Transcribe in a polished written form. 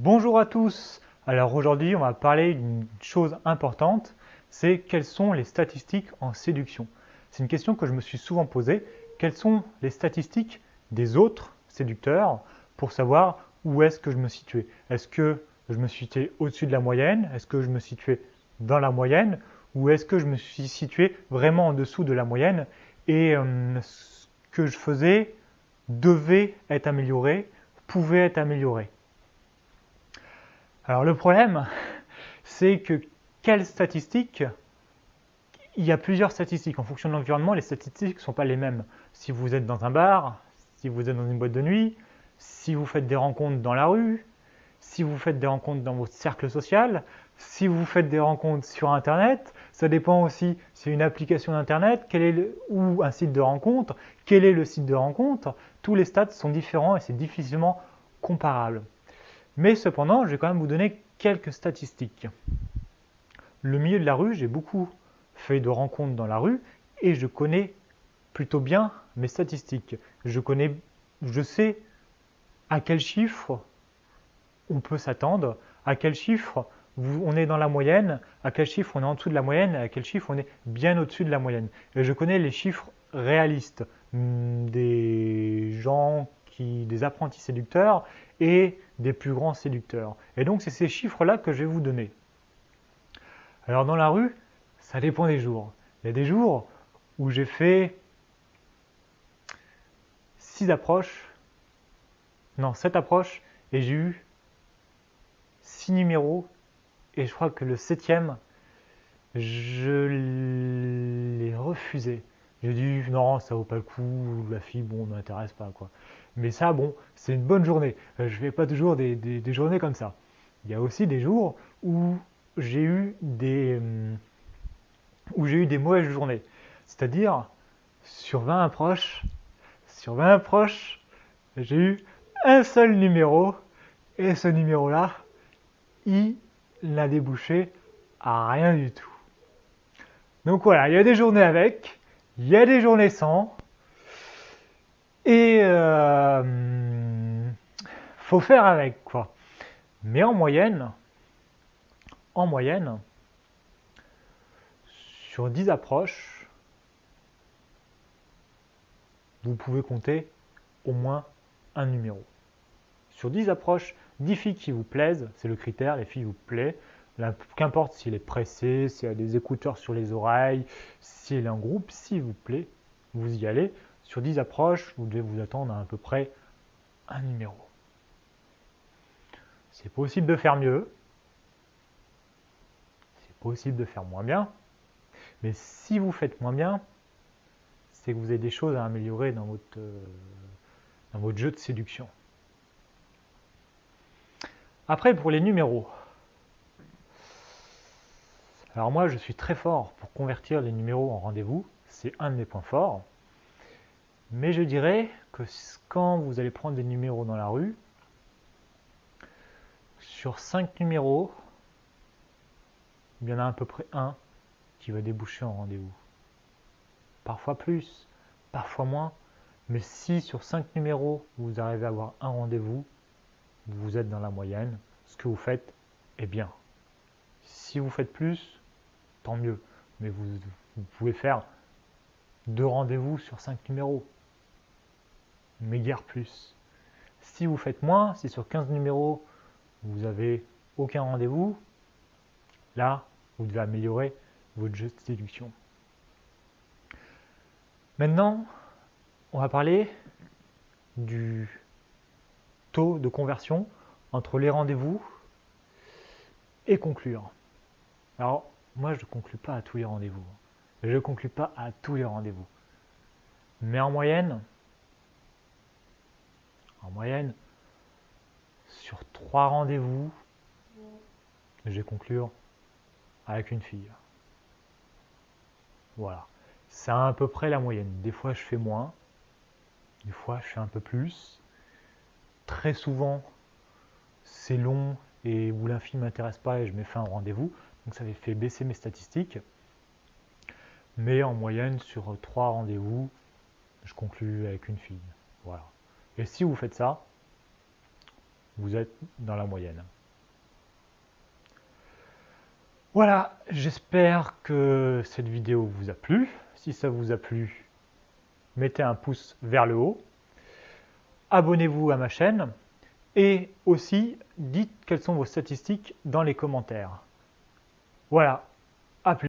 Bonjour à tous. Alors aujourd'hui, on va parler d'une chose importante, c'est quelles sont les statistiques en séduction. C'est une question que je me suis souvent posée. Quelles sont les statistiques des autres séducteurs pour savoir où est-ce que je me situais? Est-ce que je me situais au-dessus de la moyenne? Est-ce que je me situais dans la moyenne? Ou est-ce que je me suis situé vraiment en dessous de la moyenne et ce que je faisais devait être amélioré, pouvait être amélioré? Alors le problème, c'est que quelles statistiques? Il y a plusieurs statistiques. En fonction de l'environnement, les statistiques ne sont pas les mêmes. Si vous êtes dans un bar, si vous êtes dans une boîte de nuit, si vous faites des rencontres dans la rue, si vous faites des rencontres dans votre cercle social, si vous faites des rencontres sur Internet, ça dépend aussi si c'est une application d'Internet, ou un site de rencontre, quel est le site de rencontre. Tous les stats sont différents et c'est difficilement comparable. Mais cependant, je vais quand même vous donner quelques statistiques. Le milieu de la rue, j'ai beaucoup fait de rencontres dans la rue et je connais plutôt bien mes statistiques. Je sais à quel chiffre on peut s'attendre, à quel chiffre on est dans la moyenne, à quel chiffre on est en dessous de la moyenne, à quel chiffre on est bien au-dessus de la moyenne. Et je connais les chiffres réalistes des des apprentis séducteurs et des plus grands séducteurs. Et donc c'est ces chiffres-là que je vais vous donner. Alors dans la rue, ça dépend des jours. Il y a des jours où j'ai fait 6 approches, non 7 approches, et j'ai eu 6 numéros, et je crois que le 7e, je l'ai refusé. J'ai dit non, ça vaut pas le coup, la fille, bon, ne m'intéresse pas, quoi. Mais ça, bon, c'est une bonne journée. Je fais pas toujours des journées comme ça. Il y a aussi des jours où j'ai eu des mauvaises journées. C'est-à-dire, sur 20 approches, j'ai eu un seul numéro, et ce numéro-là, il n'a débouché à rien du tout. Donc voilà, il y a des journées avec, il y a des journées sans, et faut faire avec, quoi. Mais en moyenne, sur 10 approches, vous pouvez compter au moins un numéro. Sur 10 approches, 10 filles qui vous plaisent, c'est le critère, les filles vous plaisent, qu'importe s'il est pressé, s'il y a des écouteurs sur les oreilles, s'il est en groupe, s'il vous plaît, vous y allez. Sur 10 approches, vous devez vous attendre à peu près un numéro. C'est possible de faire mieux, c'est possible de faire moins bien, mais si vous faites moins bien, c'est que vous avez des choses à améliorer dans votre jeu de séduction. Après, pour les numéros. Alors moi, je suis très fort pour convertir les numéros en rendez-vous. C'est un de mes points forts. Mais je dirais que quand vous allez prendre des numéros dans la rue, sur 5 numéros, il y en a à peu près un qui va déboucher en rendez-vous. Parfois plus, parfois moins. Mais si sur 5 numéros, vous arrivez à avoir un rendez-vous, vous êtes dans la moyenne. Ce que vous faites est bien. Si vous faites plus, tant mieux. Mais vous pouvez faire 2 rendez-vous sur 5 numéros. Mais guère plus. Si vous faites moins, si sur 15 numéros, vous avez aucun rendez-vous, là, vous devez améliorer votre jeu de séduction. Maintenant, on va parler du taux de conversion entre les rendez-vous et conclure. Alors, moi, je ne conclue pas à tous les rendez-vous. Je ne conclue pas à tous les rendez-vous. Mais en moyenne, sur 3 rendez-vous, je vais conclure avec une fille. Voilà. C'est à peu près la moyenne. Des fois, je fais moins. Des fois, je fais un peu plus. Très souvent, c'est long et où la fille ne m'intéresse pas et je mets fin au rendez-vous. Donc, ça fait baisser mes statistiques. Mais en moyenne, sur 3 rendez-vous, je conclue avec une fille. Voilà. Et si vous faites ça, vous êtes dans la moyenne. Voilà, j'espère que cette vidéo vous a plu. Si ça vous a plu, mettez un pouce vers le haut. Abonnez-vous à ma chaîne. Et aussi, dites quelles sont vos statistiques dans les commentaires. Voilà, à plus.